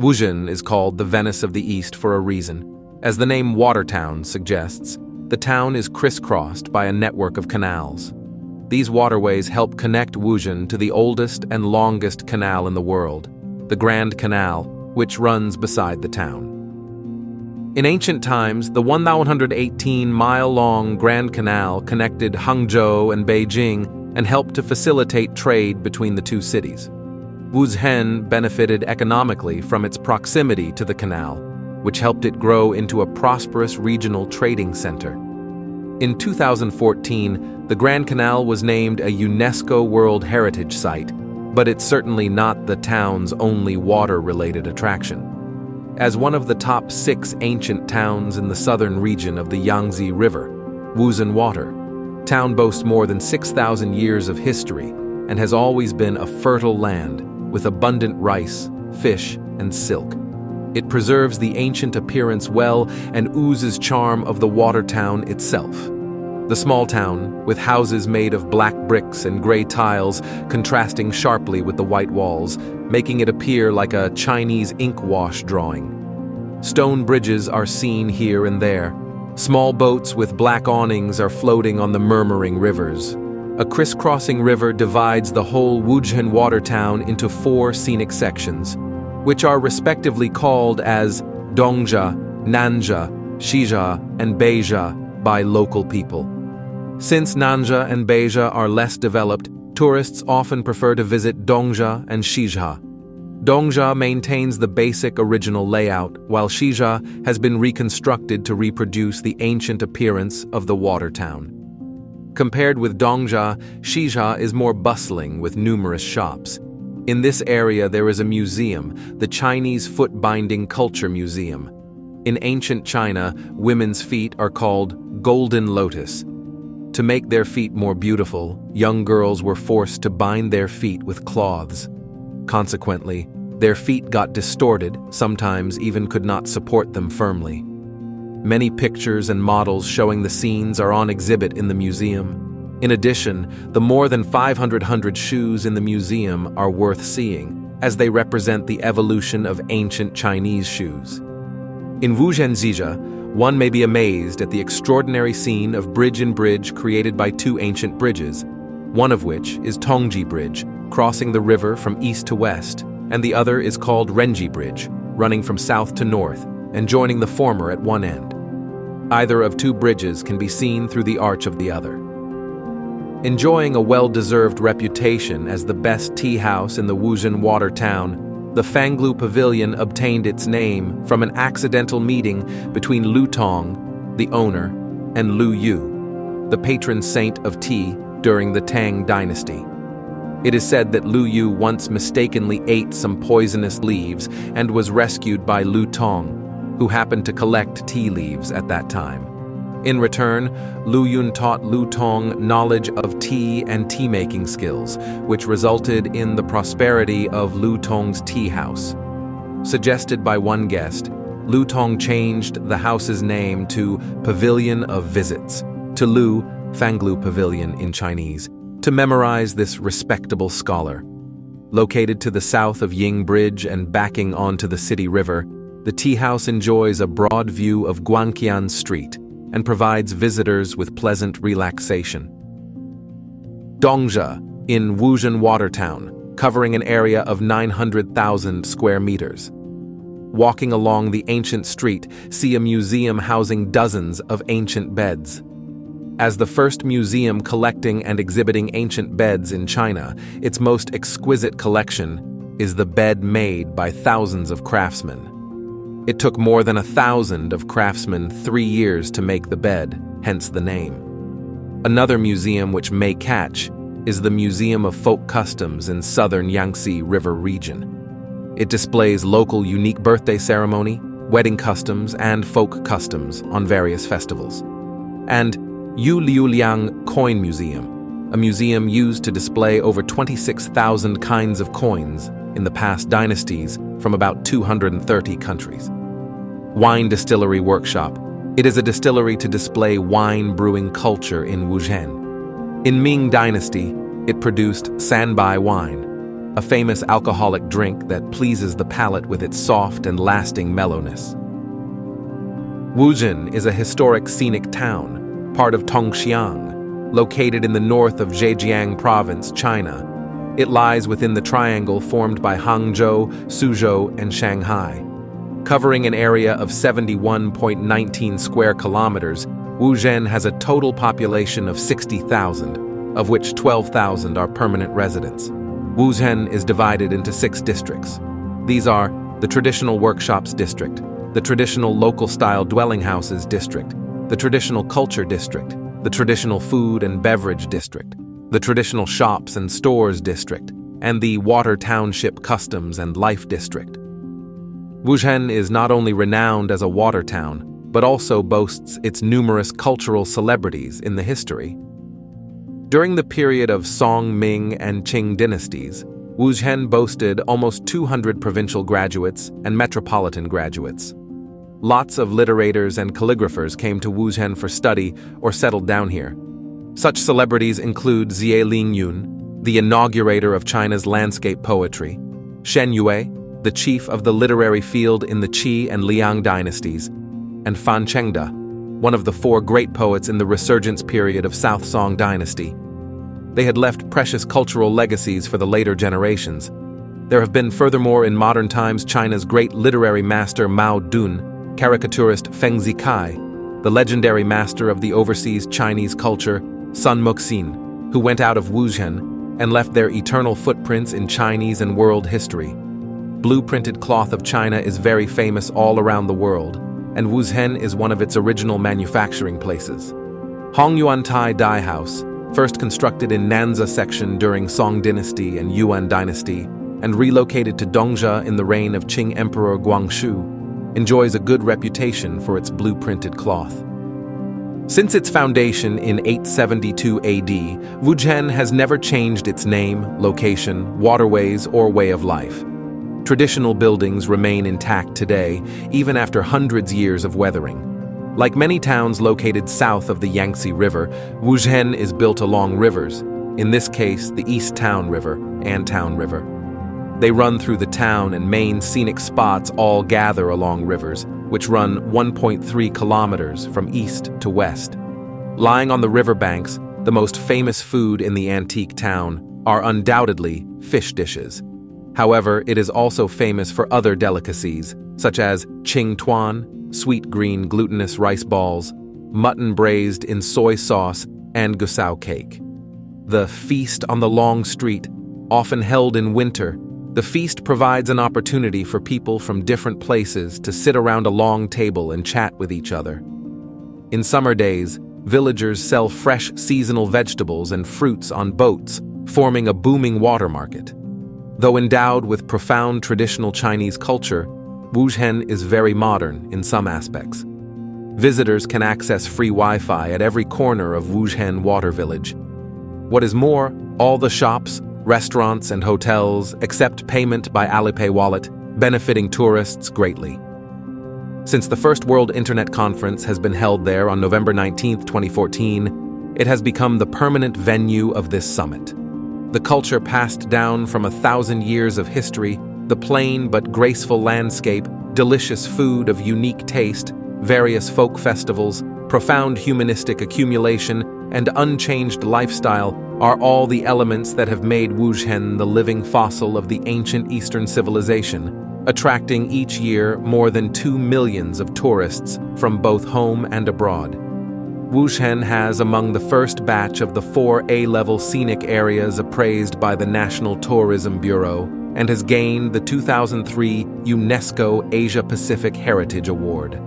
Wuzhen is called the Venice of the East for a reason. As the name Water Town suggests, the town is crisscrossed by a network of canals. These waterways help connect Wuzhen to the oldest and longest canal in the world, the Grand Canal, which runs beside the town. In ancient times, the 1,118-mile-long Grand Canal connected Hangzhou and Beijing and helped to facilitate trade between the two cities. Wuzhen benefited economically from its proximity to the canal, which helped it grow into a prosperous regional trading center. In 2014, the Grand Canal was named a UNESCO World Heritage Site, but it's certainly not the town's only water-related attraction. As one of the top 6 ancient towns in the southern region of the Yangtze River, Wuzhen Water Town boasts more than 6,000 years of history and has always been a fertile land with abundant rice, fish, and silk. It preserves the ancient appearance well and oozes charm of the water town itself. The small town, with houses made of black bricks and gray tiles contrasting sharply with the white walls, making it appear like a Chinese ink wash drawing. Stone bridges are seen here and there. Small boats with black awnings are floating on the murmuring rivers. A crisscrossing river divides the whole Wuzhen Water Town into 4 scenic sections, which are respectively called as Dongzha, Nanja, Shizha, and Beizha by local people. Since Nanja and Beizha are less developed, tourists often prefer to visit Dongzha and Shizha. Dongzha maintains the basic original layout, while Shizha has been reconstructed to reproduce the ancient appearance of the water town. Compared with Dongzha, Shizha is more bustling with numerous shops. In this area there is a museum, the Chinese Foot-Binding Culture Museum. In ancient China, women's feet are called golden lotus. To make their feet more beautiful, young girls were forced to bind their feet with cloths. Consequently, their feet got distorted, sometimes even could not support them firmly. Many pictures and models showing the scenes are on exhibit in the museum. In addition, the more than 500 shoes in the museum are worth seeing, as they represent the evolution of ancient Chinese shoes. In Wuzhen, one may be amazed at the extraordinary scene of bridge created by 2 ancient bridges, one of which is Tongji Bridge, crossing the river from east to west, and the other is called Renji Bridge, running from south to north and joining the former at one end. Either of 2 bridges can be seen through the arch of the other. Enjoying a well-deserved reputation as the best tea house in the Wuzhen Water Town, the Fanglu Pavilion obtained its name from an accidental meeting between Lu Tong, the owner, and Lu Yu, the patron saint of tea during the Tang dynasty. It is said that Lu Yu once mistakenly ate some poisonous leaves and was rescued by Lu Tong, who happened to collect tea leaves at that time. In return, Lu Yun taught Lu Tong knowledge of tea and tea-making skills, which resulted in the prosperity of Lu Tong's tea house. Suggested by one guest, Lu Tong changed the house's name to Pavilion of Visits, to Lu, Fanglu Pavilion in Chinese, to memorize this respectable scholar. Located to the south of Ying Bridge and backing onto the city river, the tea house enjoys a broad view of Guangqian Street and provides visitors with pleasant relaxation. Dongzha, in Wuzhen Water Town, covering an area of 900,000 square meters. Walking along the ancient street, see a museum housing dozens of ancient beds. As the first museum collecting and exhibiting ancient beds in China, its most exquisite collection is the bed made by thousands of craftsmen. It took more than 1,000 of craftsmen 3 years to make the bed, hence the name. Another museum which may catch is the Museum of Folk Customs in southern Yangtze River region. It displays local unique birthday ceremony, wedding customs, and folk customs on various festivals. And Yu Liuliang Coin Museum, a museum used to display over 26,000 kinds of coins in the past dynasties from about 230 countries. Wine Distillery Workshop. It is a distillery to display wine brewing culture in Wuzhen. In Ming Dynasty, it produced Sanbai wine. a famous alcoholic drink that pleases the palate with its soft and lasting mellowness. Wuzhen is a historic scenic town, part of Tongxiang, located in the north of Zhejiang Province, China. It lies within the triangle formed by Hangzhou, Suzhou, and Shanghai. Covering an area of 71.19 square kilometers, Wuzhen has a total population of 60,000, of which 12,000 are permanent residents. Wuzhen is divided into 6 districts. These are the Traditional Workshops District, the Traditional Local-Style Dwelling Houses District, the Traditional Culture District, the Traditional Food and Beverage District, the Traditional Shops and Stores District, and the Water Township Customs and Life District. Wuzhen is not only renowned as a water town, but also boasts its numerous cultural celebrities in the history. During the period of Song, Ming, and Qing dynasties, Wuzhen boasted almost 200 provincial graduates and metropolitan graduates. Lots of literators and calligraphers came to Wuzhen for study or settled down here. Such celebrities include Xie Lingyun, the inaugurator of China's landscape poetry, Shen Yue, the chief of the literary field in the Qi and Liang dynasties, and Fan Chengde, one of the 4 great poets in the resurgence period of South Song dynasty. They had left precious cultural legacies for the later generations. There have been furthermore in modern times China's great literary master Mao Dun, caricaturist Feng Zikai, the legendary master of the overseas Chinese culture Sun Muxin, who went out of Wuzhen and left their eternal footprints in Chinese and world history. Blue-printed cloth of China is very famous all around the world, and Wuzhen is one of its original manufacturing places. Hongyuantai Dye House, first constructed in Nanze section during Song dynasty and Yuan dynasty, and relocated to Dongzhi in the reign of Qing Emperor Guangxu, enjoys a good reputation for its blue-printed cloth. Since its foundation in 872 AD, Wuzhen has never changed its name, location, waterways, or way of life. Traditional buildings remain intact today, even after hundreds of years of weathering. Like many towns located south of the Yangtze River, Wuzhen is built along rivers, in this case the East Town River and Town River. They run through the town, and main scenic spots all gather along rivers, which run 1.3 kilometers from east to west. Lying on the riverbanks, the most famous food in the antique town are undoubtedly fish dishes. However, it is also famous for other delicacies, such as qing tuan, sweet green glutinous rice balls, mutton braised in soy sauce, and gusao cake. The Feast on the Long Street, often held in winter, the feast provides an opportunity for people from different places to sit around a long table and chat with each other. In summer days, villagers sell fresh seasonal vegetables and fruits on boats, forming a booming water market. Though endowed with profound traditional Chinese culture, Wuzhen is very modern in some aspects. Visitors can access free Wi-Fi at every corner of Wuzhen Water Village. What is more, all the shops, restaurants, and hotels accept payment by Alipay wallet, benefiting tourists greatly. Since the first World Internet Conference has been held there on November 19, 2014, it has become the permanent venue of this summit. The culture passed down from 1,000 years of history, the plain but graceful landscape, delicious food of unique taste, various folk festivals, profound humanistic accumulation, and unchanged lifestyle are all the elements that have made Wuzhen the living fossil of the ancient Eastern civilization, attracting each year more than 2 million of tourists from both home and abroad. Wuzhen has among the first batch of the 4 A-level scenic areas appraised by the National Tourism Bureau and has gained the 2003 UNESCO Asia-Pacific Heritage Award.